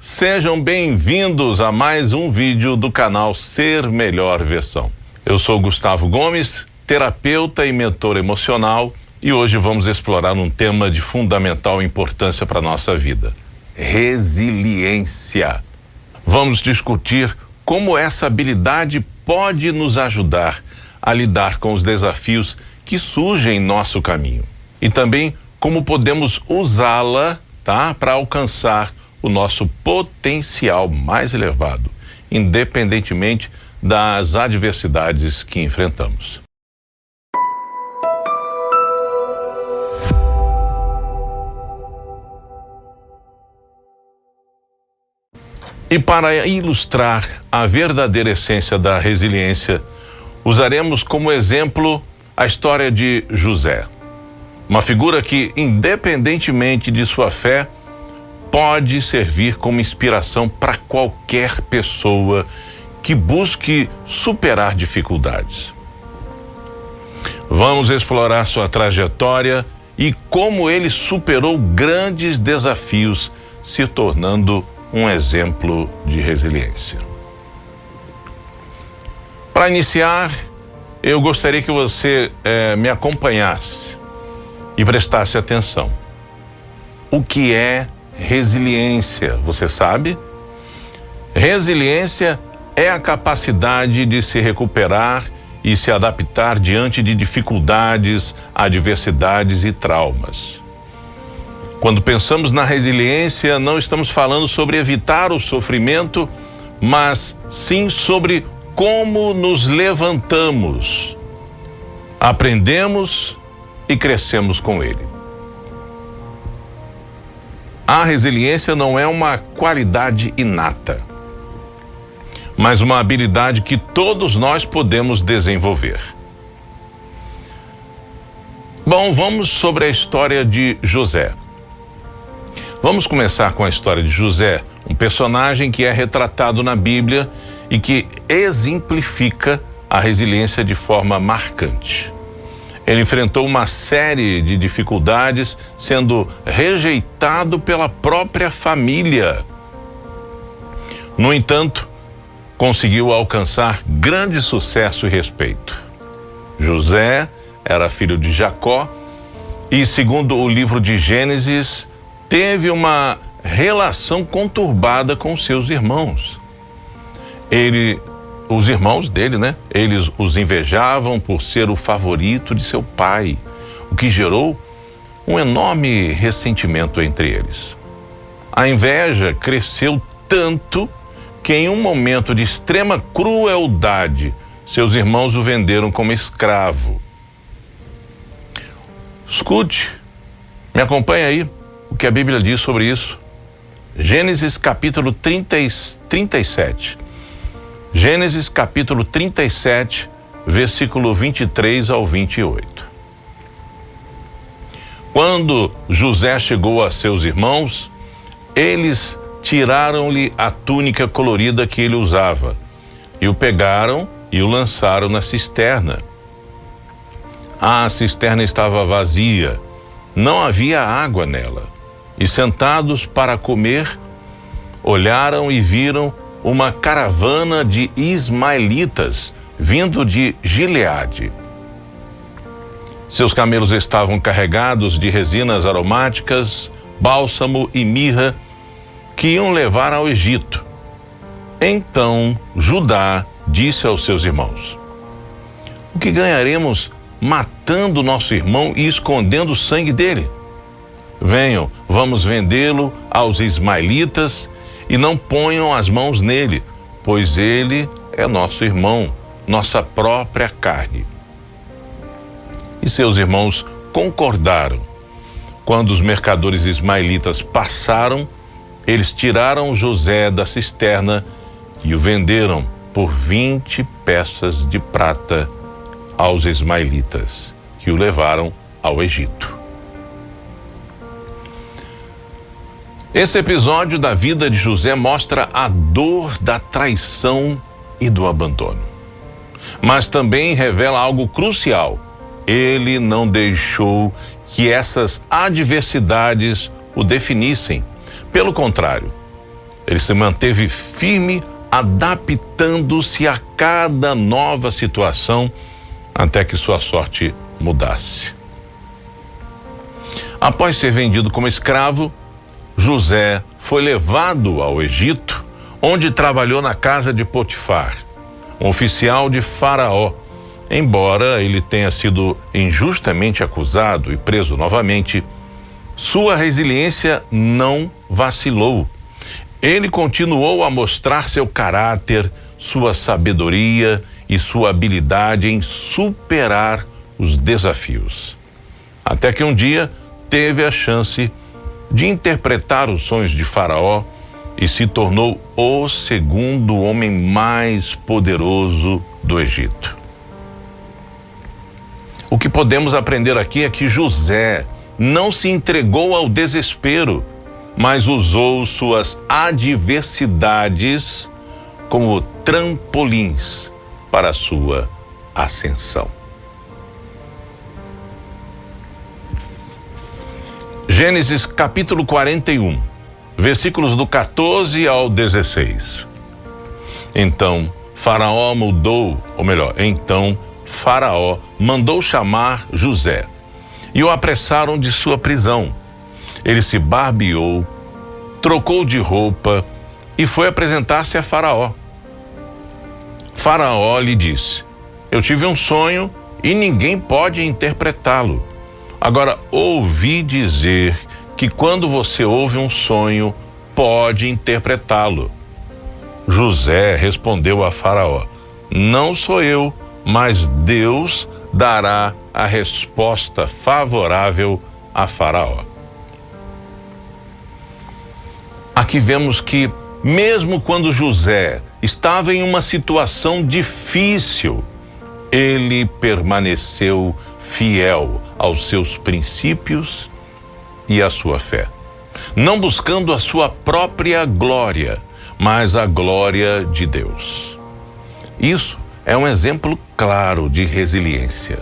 Sejam bem-vindos a mais um vídeo do canal Ser Melhor Versão. Eu sou Gustavo Gomes, terapeuta e mentor emocional, e hoje vamos explorar um tema de fundamental importância para a nossa vida: resiliência. Vamos discutir como essa habilidade pode nos ajudar a lidar com os desafios que surgem em nosso caminho e também como podemos usá-la, para alcançar o nosso potencial mais elevado, independentemente das adversidades que enfrentamos. E para ilustrar a verdadeira essência da resiliência, usaremos como exemplo a história de José. Uma figura que, independentemente de sua fé, pode servir como inspiração para qualquer pessoa que busque superar dificuldades. Vamos explorar sua trajetória e como ele superou grandes desafios, se tornando um exemplo de resiliência. Para iniciar, eu gostaria que você me acompanhasse e prestasse atenção. O que é resiliência? Você sabe? Resiliência é a capacidade de se recuperar e se adaptar diante de dificuldades, adversidades e traumas. Quando pensamos na resiliência, não estamos falando sobre evitar o sofrimento, mas sim sobre como nos levantamos, aprendemos e crescemos com ele. A resiliência não é uma qualidade inata, mas uma habilidade que todos nós podemos desenvolver. Bom, vamos sobre a história de José. Vamos começar com a história de José, um personagem que é retratado na Bíblia e que exemplifica a resiliência de forma marcante. Ele enfrentou uma série de dificuldades, sendo rejeitado pela própria família. No entanto, conseguiu alcançar grande sucesso e respeito. José era filho de Jacó e, segundo o livro de Gênesis, teve uma relação conturbada com seus irmãos. Os irmãos dele, eles os invejavam por ser o favorito de seu pai, o que gerou um enorme ressentimento entre eles. A inveja cresceu tanto que, em um momento de extrema crueldade, seus irmãos o venderam como escravo. Escute, me acompanha aí o que a Bíblia diz sobre isso. Gênesis capítulo 37. Gênesis capítulo 37, versículo 23 ao 28. Quando José chegou a seus irmãos, eles tiraram-lhe a túnica colorida que ele usava e o pegaram e o lançaram na cisterna. A cisterna estava vazia, não havia água nela. E sentados para comer, olharam e viram uma caravana de ismaelitas vindo de Gileade. Seus camelos estavam carregados de resinas aromáticas, bálsamo e mirra, que iam levar ao Egito. Então Judá disse aos seus irmãos: o que ganharemos matando nosso irmão e escondendo o sangue dele? Venham, vamos vendê-lo aos ismaelitas e não ponham as mãos nele, pois ele é nosso irmão, nossa própria carne. E seus irmãos concordaram. Quando os mercadores ismaelitas passaram, eles tiraram José da cisterna e o venderam por 20 peças de prata aos ismaelitas, que o levaram ao Egito. Esse episódio da vida de José mostra a dor da traição e do abandono. Mas também revela algo crucial. Ele não deixou que essas adversidades o definissem. Pelo contrário, Ele se manteve firme, adaptando-se a cada nova situação até que sua sorte mudasse. Após ser vendido como escravo, José foi levado ao Egito, onde trabalhou na casa de Potifar, um oficial de Faraó. Embora ele tenha sido injustamente acusado e preso novamente, sua resiliência não vacilou. Ele continuou a mostrar seu caráter, sua sabedoria e sua habilidade em superar os desafios. Até que um dia teve a chance de interpretar os sonhos de Faraó e se tornou o segundo homem mais poderoso do Egito. O que podemos aprender aqui é que José não se entregou ao desespero, mas usou suas adversidades como trampolins para a sua ascensão. Gênesis capítulo 41, versículos do 14 ao 16. Então Faraó mandou chamar José e o apressaram de sua prisão. Ele se barbeou, trocou de roupa e foi apresentar-se a Faraó. Faraó lhe disse: eu tive um sonho e ninguém pode interpretá-lo. Agora, ouvi dizer que quando você ouve um sonho, pode interpretá-lo. José respondeu a Faraó: não sou eu, mas Deus dará a resposta favorável a Faraó. Aqui vemos que, mesmo quando José estava em uma situação difícil, ele permaneceu fiel aos seus princípios e à sua fé, não buscando a sua própria glória, mas a glória de Deus. Isso é um exemplo claro de resiliência,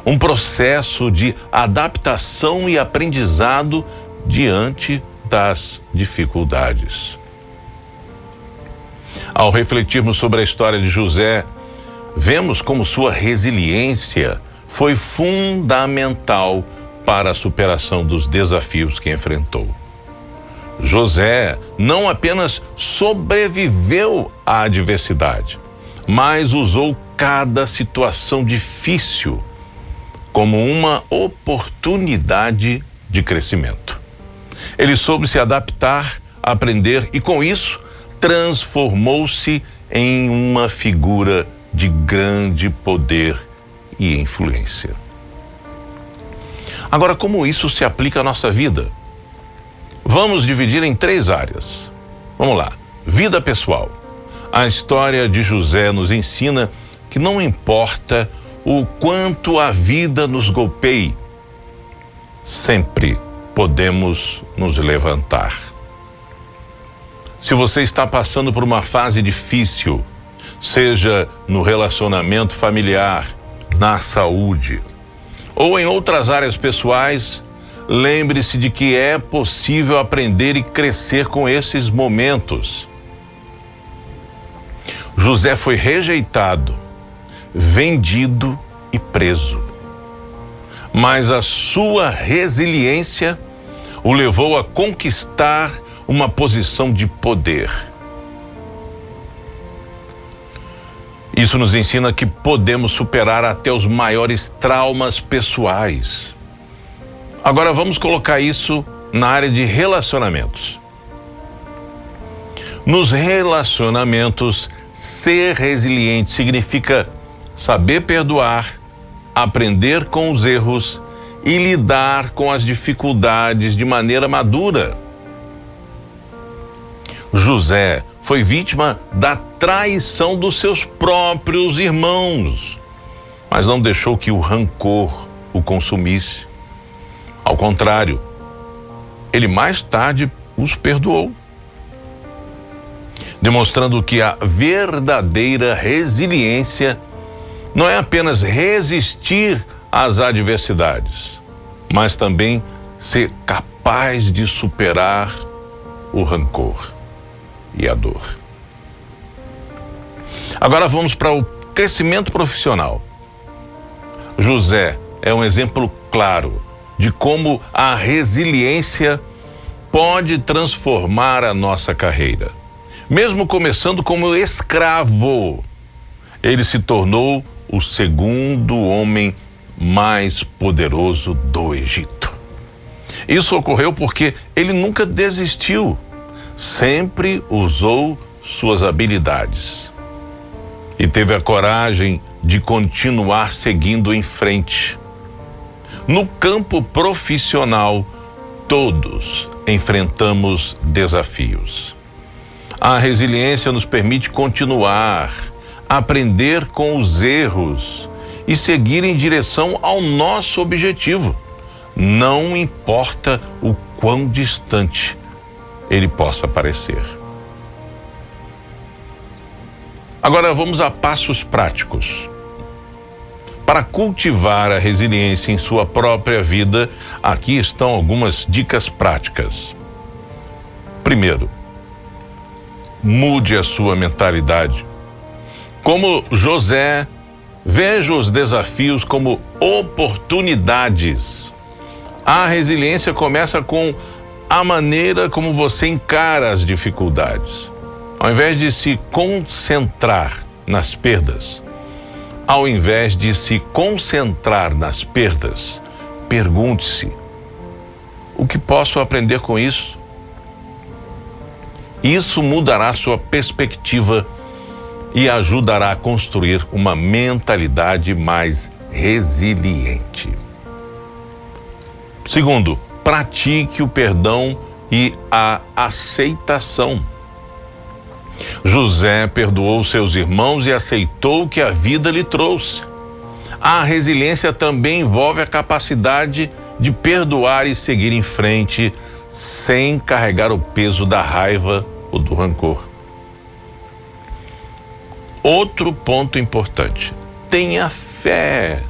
um processo de adaptação e aprendizado diante das dificuldades. Ao refletirmos sobre a história de José, vemos como sua resiliência foi fundamental para a superação dos desafios que enfrentou. José não apenas sobreviveu à adversidade, mas usou cada situação difícil como uma oportunidade de crescimento. Ele soube se adaptar, aprender e, com isso, transformou-se em uma figura de grande poder e influência. Agora, como isso se aplica à nossa vida? Vamos dividir em 3 áreas. Vamos lá. Vida pessoal. A história de José nos ensina que não importa o quanto a vida nos golpeie, sempre podemos nos levantar. Se você está passando por uma fase difícil, seja no relacionamento familiar, na saúde ou em outras áreas pessoais, lembre-se de que é possível aprender e crescer com esses momentos. José foi rejeitado, vendido e preso, mas a sua resiliência o levou a conquistar uma posição de poder. Isso nos ensina que podemos superar até os maiores traumas pessoais. Agora vamos colocar isso na área de relacionamentos. Nos relacionamentos, ser resiliente significa saber perdoar, aprender com os erros e lidar com as dificuldades de maneira madura. José foi vítima da traição dos seus próprios irmãos, mas não deixou que o rancor o consumisse. Ao contrário, ele mais tarde os perdoou, demonstrando que a verdadeira resiliência não é apenas resistir às adversidades, mas também ser capaz de superar o rancor. e a dor. Agora vamos para o crescimento profissional. José é um exemplo claro de como a resiliência pode transformar a nossa carreira. Mesmo começando como escravo, ele se tornou o segundo homem mais poderoso do Egito. Isso ocorreu porque ele nunca desistiu, sempre usou suas habilidades e teve a coragem de continuar seguindo em frente. No campo profissional, todos enfrentamos desafios. A resiliência nos permite continuar, aprender com os erros e seguir em direção ao nosso objetivo. Não importa o quão distante ele possa parecer. Agora vamos a passos práticos. Para cultivar a resiliência em sua própria vida, aqui estão algumas dicas práticas. Primeiro, mude a sua mentalidade. Como José, veja os desafios como oportunidades. A resiliência começa com a maneira como você encara as dificuldades. Ao invés de se concentrar nas perdas, pergunte-se: o que posso aprender com isso? Isso mudará sua perspectiva e ajudará a construir uma mentalidade mais resiliente. Segundo, pratique o perdão e a aceitação. José perdoou seus irmãos e aceitou o que a vida lhe trouxe. A resiliência também envolve a capacidade de perdoar e seguir em frente sem carregar o peso da raiva ou do rancor. Outro ponto importante: tenha fé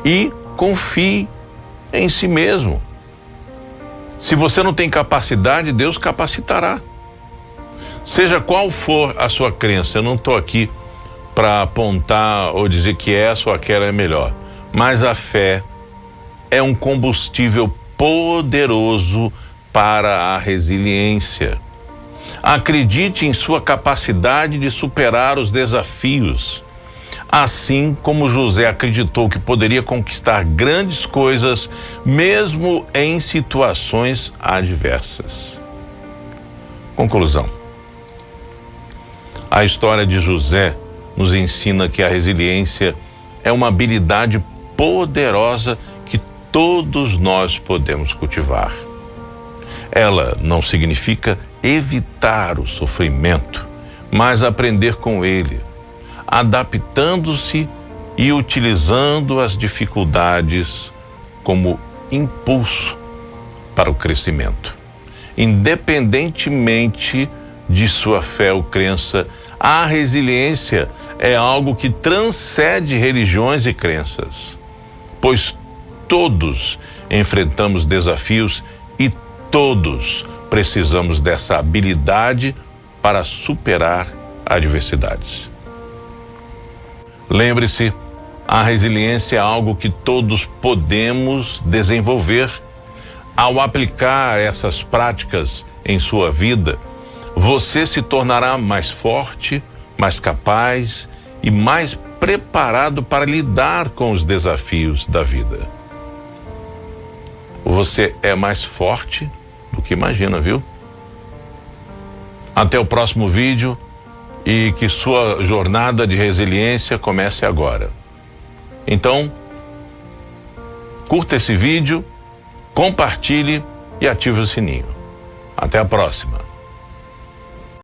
e confie em si mesmo. Se você não tem capacidade, Deus capacitará. Seja qual for a sua crença, eu não estou aqui para apontar ou dizer que essa ou aquela é melhor, mas a fé é um combustível poderoso para a resiliência. Acredite em sua capacidade de superar os desafios, assim como José acreditou que poderia conquistar grandes coisas mesmo em situações adversas. Conclusão: a história de José nos ensina que a resiliência é uma habilidade poderosa que todos nós podemos cultivar. Ela não significa evitar o sofrimento, mas aprender com ele, adaptando-se e utilizando as dificuldades como impulso para o crescimento. Independentemente de sua fé ou crença, a resiliência é algo que transcende religiões e crenças, pois todos enfrentamos desafios e todos precisamos dessa habilidade para superar adversidades. Lembre-se, a resiliência é algo que todos podemos desenvolver. Ao aplicar essas práticas em sua vida, você se tornará mais forte, mais capaz e mais preparado para lidar com os desafios da vida. Você é mais forte do que imagina, viu? Até o próximo vídeo e que sua jornada de resiliência comece agora. Então, curta esse vídeo, compartilhe e ative o sininho. Até a próxima.